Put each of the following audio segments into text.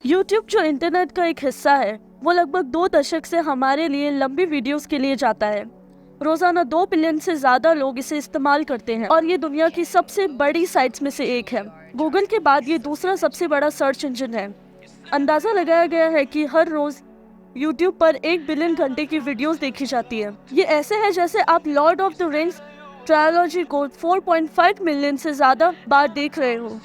YouTube जो internet का एक हिस्सा है, वो लगभग 2 दशक से हमारे लिए लंबी वीडियोस के लिए जाता है। रोजाना 2 बिलियन से ज्यादा लोग इसे इस्तेमाल करते हैं और ये दुनिया की सबसे बड़ी साइट्स में से एक है। गूगल के बाद ये दूसरा सबसे बड़ा सर्च इंजन है। अंदाजा लगाया गया है कि हर रोज यूट्यूब पर 1 बिलियन घंटे की वीडियोस देखी जाती है। ये ऐसे है जैसे आप Lord of the rings trilogy को 4.5 मिलियन से ज्यादा बार देख रहे हो।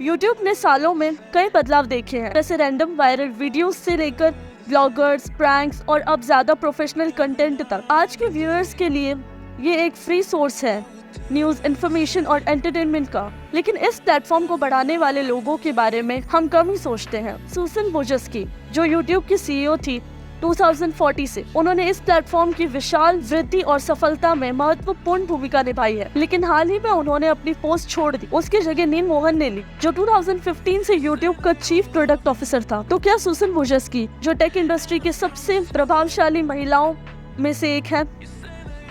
यूट्यूब ने सालों में कई बदलाव देखे हैं, जैसे रैंडम वायरल वीडियोस से लेकर व्लॉगर्स, प्रैंक्स और अब ज्यादा प्रोफेशनल कंटेंट तक। आज के व्यूअर्स के लिए ये एक फ्री सोर्स है न्यूज, इंफॉर्मेशन और एंटरटेनमेंट का। लेकिन इस प्लेटफॉर्म को बढ़ाने वाले लोगों के बारे में हम कम ही सोचते हैं। सुसन वोजस्की, जो यूट्यूब की सीईओ थी 2040 से, उन्होंने इस प्लेटफॉर्म की विशाल वृद्धि और सफलता में महत्वपूर्ण भूमिका निभाई है। लेकिन हाल ही में उन्होंने अपनी पोस्ट छोड़ दी। उसकी जगह नील मोहन ने ली, जो 2015 से यूट्यूब का चीफ प्रोडक्ट ऑफिसर था। तो क्या सुसन वोजस्की, जो टेक इंडस्ट्री के सबसे प्रभावशाली महिलाओं में से एक है,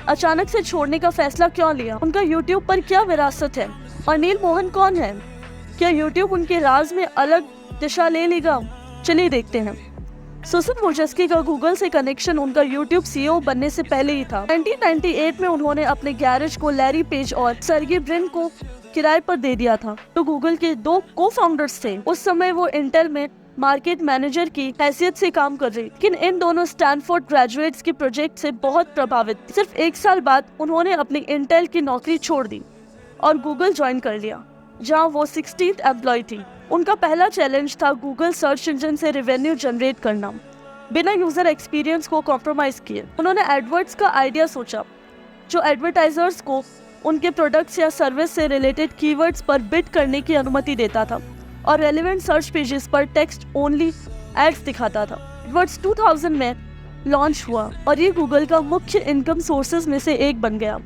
अचानक से छोड़ने का फैसला क्यों लिया? उनका यूट्यूब पर क्या विरासत है और नील मोहन कौन है? क्या यूट्यूब उनके राज में अलग दिशा ले लेगा? चलिए देखते हैं। सुसन वोजस्की का गूगल से कनेक्शन उनका यूट्यूब सीईओ बनने से पहले ही था। 1998 में उन्होंने अपने गैरेज को लैरी पेज और सर्गी ब्रिन को किराए पर दे दिया था, तो गूगल के 2 को-फाउंडर्स थे। उस समय वो इंटेल में मार्केट मैनेजर की हैसियत से काम कर रही, लेकिन इन दोनों स्टैनफोर्ड ग्रेजुएट्स के प्रोजेक्ट से बहुत प्रभावित थे। सिर्फ 1 साल बाद उन्होंने अपनी इंटेल की नौकरी छोड़ दी और गूगल ज्वाइन कर लिया, जहाँ वो 16th एम्प्लॉय थी। उनका पहला चैलेंज था गूगल सर्च इंजन से रेवेन्यू जनरेट करना, बिना यूजर एक्सपीरियंस को कॉम्प्रोमाइज किए। उन्होंने एडवर्ड्स का आइडिया सोचा, जो एडवर्टाइजर्स को उनके प्रोडक्ट्स या सर्विस से रिलेटेड कीवर्ड्स पर बिड करने की अनुमति देता था और रेलेवेंट सर्च पेजेस पर टेक्स्ट ओनली एड्स दिखाता था। एडवर्ड्स 2000 में लॉन्च हुआ और ये गूगल का मुख्य इनकम सोर्सेज में से एक बन गया।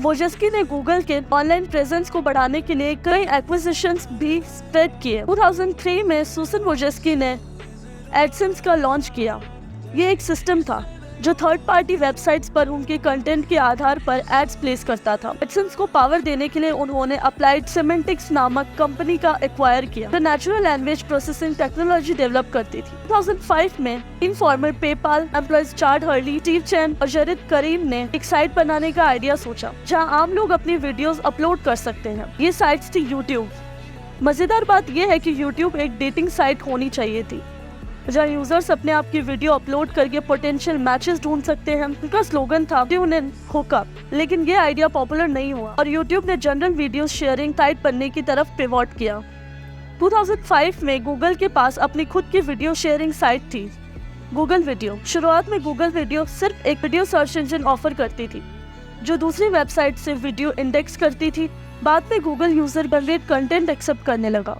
वोजस्की ने गूगल के ऑनलाइन प्रेजेंस को बढ़ाने के लिए कई एक्विजिशंस भी स्प्रेड किए। 2003 में सुसन वोजस्की ने एडसेंस का लॉन्च किया। ये एक सिस्टम था जो थर्ड पार्टी वेबसाइट्स पर उनके कंटेंट के आधार पर एड्स प्लेस करता था। एडसेंस को पावर देने के लिए उन्होंने अप्लाइड सिमेंटिक्स नामक कंपनी का एक्वायर किया, जो natural language processing technology develop करती थी। 2005 में इनफॉर्मर, PayPal employees Chad Hurley, Steve Chen और जरीद करीम ने एक साइट बनाने का आइडिया सोचा, जहां आम लोग अपनी वीडियोस अपलोड कर सकते हैं। ये साइट्स थी यूट्यूब। मजेदार बात यह है कि यूट्यूब एक डेटिंग साइट होनी चाहिए थी, जहाँ यूजर्स अपने आप की वीडियो अपलोड करके पोटेंशियल मैचेस ढूंढ सकते हैं। उनका स्लोगन था ट्यून इन, हुक अप। लेकिन ये आइडिया पॉपुलर नहीं हुआ और यूट्यूब ने जनरल वीडियो शेयरिंग साइट बनने की तरफ पिवोट किया। 2005 में गूगल के पास अपनी खुद की वीडियो शेयरिंग साइट थी, गूगल वीडियो। शुरुआत में गूगल वीडियो सिर्फ एक वीडियो सर्च इंजन ऑफर करती थी, जो दूसरी वेबसाइट से वीडियो इंडेक्स करती थी। बाद में Google user generate content accept करने लगा।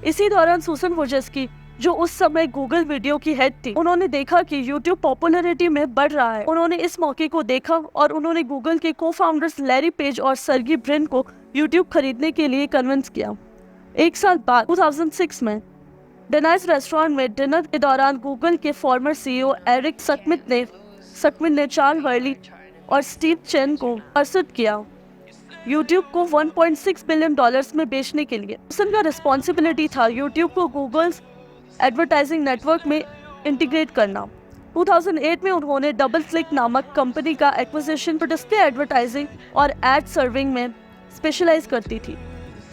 इसी दौरान सुसन वोजस्की, जो उस समय गूगल वीडियो की हेड थी, उन्होंने देखा कि यूट्यूब पॉपुलैरिटी में बढ़ रहा है। उन्होंने इस मौके को देखा और उन्होंने गूगल के को-फाउंडर्स लैरी पेज और सर्गी ब्रिन को यूट्यूब खरीदने के लिए कन्विंस किया। 1 साल बाद 2006 में डेनाइज रेस्टोरेंट में डिनर के दौरान गूगल के फॉर्मर सीईओ एरिक सकमित ने चार्ल्स हर्ली और स्टीव चेन को परसुट किया यूट्यूब को $1.6 बिलियन में बेचने के लिए। उनका रिस्पॉन्सिबिलिटी था यूट्यूब को गूगल एडवर्टाइजिंग नेटवर्क में इंटीग्रेट करना। 2008 में उन्होंने डबल क्लिक नामक कंपनी का एक्विजिशन डिस्प्ले एडवर्टाइजिंग और एड सर्विंग में स्पेशलाइज करती थी।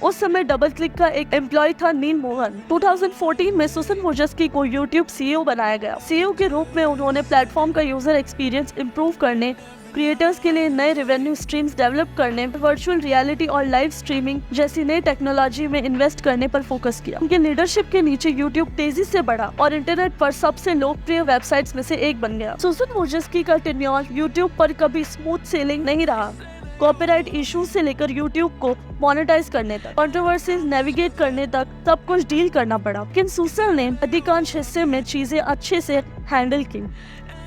उस समय डबल क्लिक का एक एम्प्लॉय था नील मोहन। 2014 में सुसन वोजस्की को यूट्यूब सीईओ बनाया गया। सीईओ के रूप में उन्होंने प्लेटफॉर्म का यूजर एक्सपीरियंस इंप्रूव करने, क्रिएटर्स के लिए नए रेवेन्यू स्ट्रीम्स डेवलप करने, वर्चुअल रियलिटी और लाइव स्ट्रीमिंग जैसी नई टेक्नोलॉजी में इन्वेस्ट करने पर फोकस किया। उनके लीडरशिप के नीचे यूट्यूब तेजी से बढ़ा और इंटरनेट पर सबसे लोकप्रिय वेबसाइट्स में से एक बन गया। सुसन वोजस्की का टेन्योर यूट्यूब पर कभी स्मूथ सेलिंग नहीं रहा। कॉपीराइट इश्यूज से लेकर यूट्यूब को मोनेटाइज करने तक, कंट्रोवर्सीज नेविगेट करने तक सब कुछ डील करना पड़ा। लेकिन सुसन ने अधिकांश हिस्से में चीजें अच्छे से हैंडल की।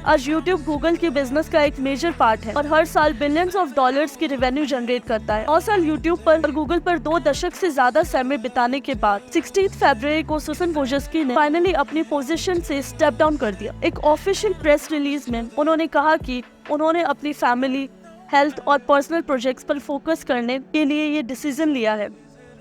आज यूट्यूब गूगल के बिजनेस का एक मेजर पार्ट है और हर साल बिलियंस ऑफ डॉलर्स की रेवेन्यू जनरेट करता है। 9 साल यूट्यूब पर और गूगल पर 2 दशक से ज्यादा समय बिताने के बाद 16 फरवरी को सुसन वोजस्की ने फाइनली अपनी पोजीशन से स्टेप डाउन कर दिया। एक ऑफिशियल प्रेस रिलीज में उन्होंने कहा कि उन्होंने अपनी फैमिली, हेल्थ और पर्सनल प्रोजेक्ट्स पर फोकस करने के लिए ये डिसीजन लिया है।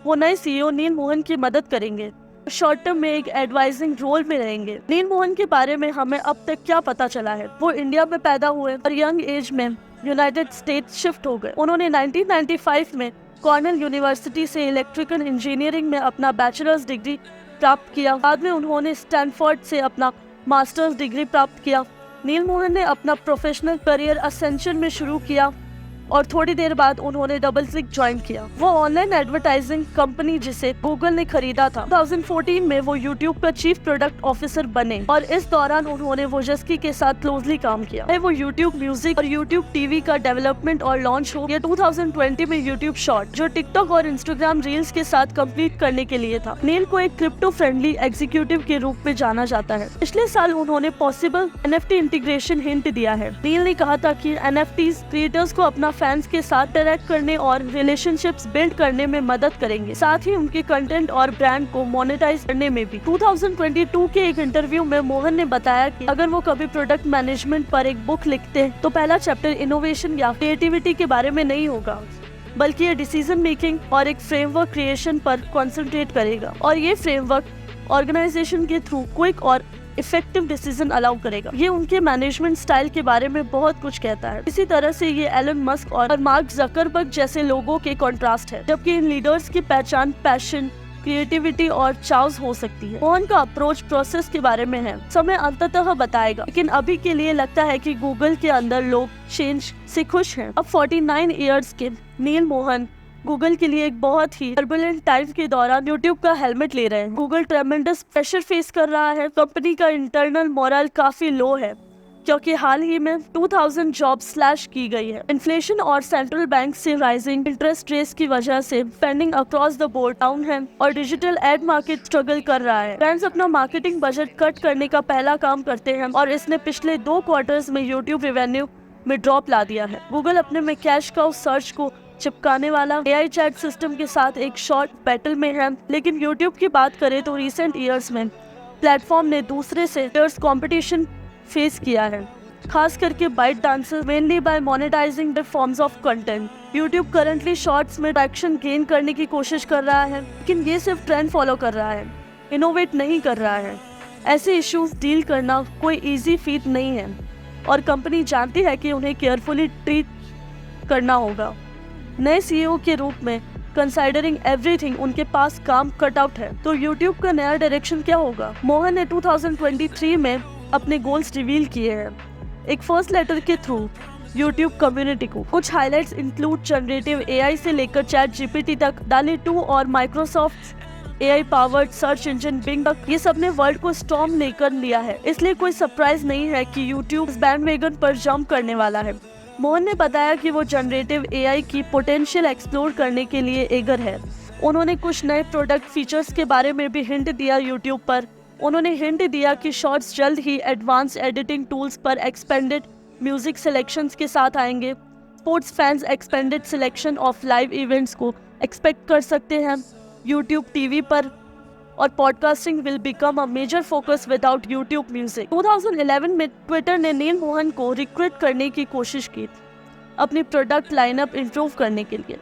वो नए सीईओ नील मोहन की मदद करेंगे, शॉर्ट टर्म में एक एडवाइजिंग रोल में रहेंगे। नील मोहन के बारे में हमें अब तक क्या पता चला है? वो इंडिया में पैदा हुए और यंग एज में यूनाइटेड स्टेट्स शिफ्ट हो गए। उन्होंने 1995 में कॉर्नेल यूनिवर्सिटी से इलेक्ट्रिकल इंजीनियरिंग में अपना बैचलर्स डिग्री प्राप्त किया। बाद में उन्होंने स्टैनफोर्ड से अपना मास्टर्स डिग्री प्राप्त किया। नील मोहन ने अपना प्रोफेशनल करियर असेंशन में शुरू किया और थोड़ी देर बाद उन्होंने डबल क्लिक ज्वाइन किया। वो ऑनलाइन एडवर्टाइजिंग कंपनी जिसे गूगल ने खरीदा था। 2014 में वो यूट्यूब का चीफ प्रोडक्ट ऑफिसर बने और इस दौरान उन्होंने वोजस्की के साथ क्लोजली काम किया। वो यूट्यूब म्यूजिक और यूट्यूब टीवी का डेवलपमेंट और लॉन्च हो या 2020 में यूट्यूब शॉर्ट, जो टिकटॉक और इंस्टाग्राम रील्स के साथ कंप्लीट करने के लिए था। नील को एक क्रिप्टो फ्रेंडली एग्जीक्यूटिव के रूप में जाना जाता है। पिछले साल उन्होंने पॉसिबल NFT इंटीग्रेशन हिंट दिया है। नील ने कहा था कि NFTs क्रिएटर्स को अपना फैंस के साथ इंटरैक्ट करने और रिलेशनशिप्स बिल्ड करने में मदद करेंगे, साथ ही उनके कंटेंट और ब्रांड को मोनेटाइज करने में भी। 2022 के एक इंटरव्यू में मोहन ने बताया कि अगर वो कभी प्रोडक्ट मैनेजमेंट पर एक बुक लिखते हैं तो पहला चैप्टर इनोवेशन या क्रिएटिविटी के बारे में नहीं होगा, बल्कि ये डिसीजन मेकिंग और एक फ्रेमवर्क क्रिएशन पर कॉन्सेंट्रेट करेगा। और ये फ्रेमवर्क ऑर्गेनाइजेशन के थ्रू क्विक और इफेक्टिव डिसीजन अलाउ करेगा। ये उनके मैनेजमेंट स्टाइल के बारे में बहुत कुछ कहता है। इसी तरह से ये एलन मस्क और मार्क जकरबर्ग जैसे लोगों के कॉन्ट्रास्ट है, जबकि इन लीडर्स की पहचान पैशन, क्रिएटिविटी और चाव्स हो सकती है। मोहन का अप्रोच प्रोसेस के बारे में है, समय अंततः बताएगा, लेकिन अभी के लिए लगता है कि गूगल के अंदर लोग चेंज से खुश हैं। अब 49 इयर्स के नील मोहन गूगल के लिए एक बहुत ही टर्बुलेंट टाइम के दौरान यूट्यूब का हेलमेट ले रहे हैं। गूगल ट्रेमेंडस प्रेशर फेस कर रहा है। कंपनी का इंटरनल मोरल काफी लो है क्योंकि हाल ही में 2000 जॉब स्लैश की गई है। इन्फ्लेशन और सेंट्रल बैंक से राइजिंग इंटरेस्ट रेट्स की वजह से funding across the board down है और डिजिटल एड मार्केट स्ट्रगल कर रहा है। ब्रांड्स अपना मार्केटिंग बजट कट करने का पहला काम करते हैं और इसने पिछले 2 क्वार्टर्स में यूट्यूब रेवेन्यू में ड्रॉप ला दिया है। गूगल अपने में कैश काउ सर्च को चिपकाने वाला AI चैट सिस्टम के साथ एक शॉर्ट बैटल में है, लेकिन YouTube की बात करें तो रिसेंट ईयर्स में प्लेटफॉर्म ने दूसरे से कंपटीशन फेस किया है, खास करके ByteDance mainly by monetizing the forms of content. YouTube currently shorts में ट्रैक्शन गेन करने की कोशिश कर रहा है, लेकिन ये सिर्फ ट्रेंड फॉलो कर रहा है, इनोवेट नहीं कर रहा है। ऐसे इश्यूज डील करना कोई इजी फीट नहीं है और कंपनी जानती है कि उन्हें केयरफुली ट्रीट करना होगा। नए CEO के रूप में कंसाइडरिंग एवरीथिंग उनके पास काम कट आउट है, तो YouTube का नया डायरेक्शन क्या होगा? मोहन ने 2023 में अपने गोल्स रिवील किए हैं एक फर्स्ट लेटर के थ्रू YouTube कम्युनिटी को। कुछ हाइलाइट्स इंक्लूड जनरेटिव AI से लेकर चैट GPT तक, DALL-E 2 और Microsoft AI powered search engine Bing तक, ये सब ने वर्ल्ड को स्टॉर्म लेकर लिया है। इसलिए कोई सरप्राइज नहीं है कि YouTube इस बैंडवैगन पर जंप करने वाला है। मोहन ने बताया कि वो जनरेटिव AI की पोटेंशियल एक्सप्लोर करने के लिए एगर है। उन्होंने कुछ नए प्रोडक्ट फीचर्स के बारे में भी हिंट दिया यूट्यूब पर। उन्होंने हिंट दिया कि शॉर्ट्स जल्द ही एडवांस एडिटिंग टूल्स पर एक्सपेंडेड म्यूजिक सिलेक्शंस के साथ आएंगे। Sports fans expanded selection of live events को एक्सपेक्ट कर सकते हैं यूट्यूब टीवी पर, और podcasting will become a major focus without YouTube music. 2011 में ट्विटर ने नील मोहन को रिक्रूट करने की कोशिश की अपनी प्रोडक्ट लाइनअप इंप्रूव करने के लिए,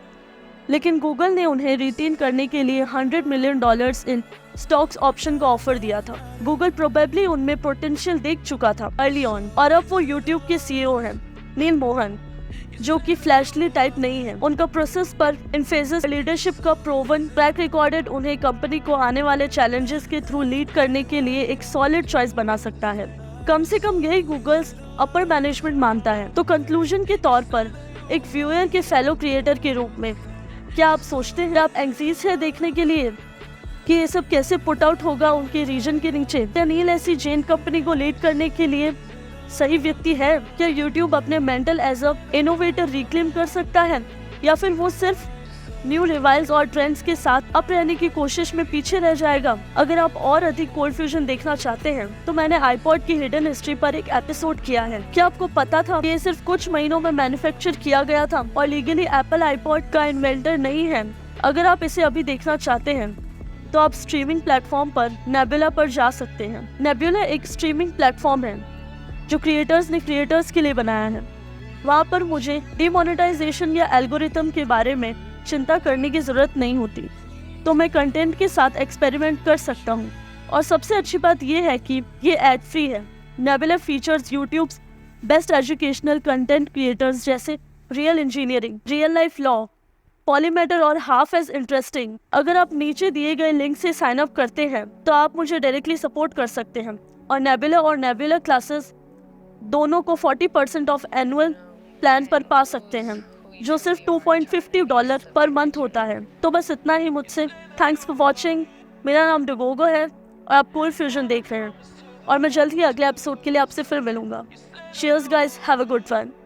लेकिन गूगल ने उन्हें रिटेन करने के लिए $100 मिलियन इन स्टॉक्स ऑप्शन का ऑफर दिया था। गूगल प्रोबेबली उनमें पोटेंशियल देख चुका था अर्ली ऑन, और अब वो यूट्यूब के CEO हैं नील मोहन, जो कि फ्लैशली टाइप नहीं है। उनका प्रोसेस पर इन्फोसिस लीडरशिप का प्रोवन ट्रैक रिकॉर्डेड उन्हें कंपनी को आने वाले चैलेंजेस के थ्रू लीड करने के लिए एक सॉलिड चॉइस बना सकता है। कम से कम यही गूगल्स अपर मैनेजमेंट मानता है। तो कंक्लूजन के तौर पर एक व्यूअर के फेलो क्रिएटर के रूप में क्या आप सोचते हैं, आप एंग्जीज है देखने के लिए कि ये सब कैसे पुट आउट होगा उनके रीजन के नीचे? क्या नील ऐसी जैन कंपनी को लीड करने के लिए सही व्यक्ति है? क्या YouTube अपने mantle as a innovator reclaim कर सकता है, या फिर वो सिर्फ न्यू रिवाइल्स और ट्रेंड्स के साथ अप रहने की कोशिश में पीछे रह जाएगा? अगर आप और अधिक कोल्ड फ्यूजन देखना चाहते हैं तो मैंने आईपॉड की हिडन हिस्ट्री पर एक एपिसोड किया है। क्या आपको पता था कि ये सिर्फ कुछ महीनों में मैन्युफैक्चर किया गया था और लीगली एप्पल आईपॉड का इन्वेंटर नहीं है? अगर आप इसे अभी देखना चाहते हैं तो आप स्ट्रीमिंग प्लेटफॉर्म पर नेबुला पर जा सकते हैं। नेबुला एक स्ट्रीमिंग प्लेटफॉर्म है जो क्रिएटर्स ने क्रिएटर्स के लिए बनाया है। वहाँ पर मुझे डिमोनेटाइजेशन या एल्गोरिथम के बारे में चिंता करने की जरूरत नहीं होती। तो मैं कंटेंट के साथ एक्सपेरिमेंट कर सकता हूँ। और सबसे अच्छी बात यह है कि ये एड फ्री है। Nebula features YouTube best educational content creators जैसे Real Engineering, Real Life Lore, Polymatter और हाफ एज इंटरेस्टिंग। अगर आप नीचे दिए गए लिंक से साइन अप करते हैं तो आप मुझे डायरेक्टली सपोर्ट कर सकते हैं और नेबुला क्लासेस दोनों को 40% ऑफ एनुअल प्लान पर पा सकते हैं, जो सिर्फ $2.50 पर मंथ होता है। तो बस इतना ही मुझसे। Thanks for watching. मेरा नाम डिगोगो है और आप कोल्ड फ्यूजन देख रहे हैं और मैं जल्द ही अगले एपिसोड के लिए आपसे फिर मिलूंगा। Cheers guys, have a good one.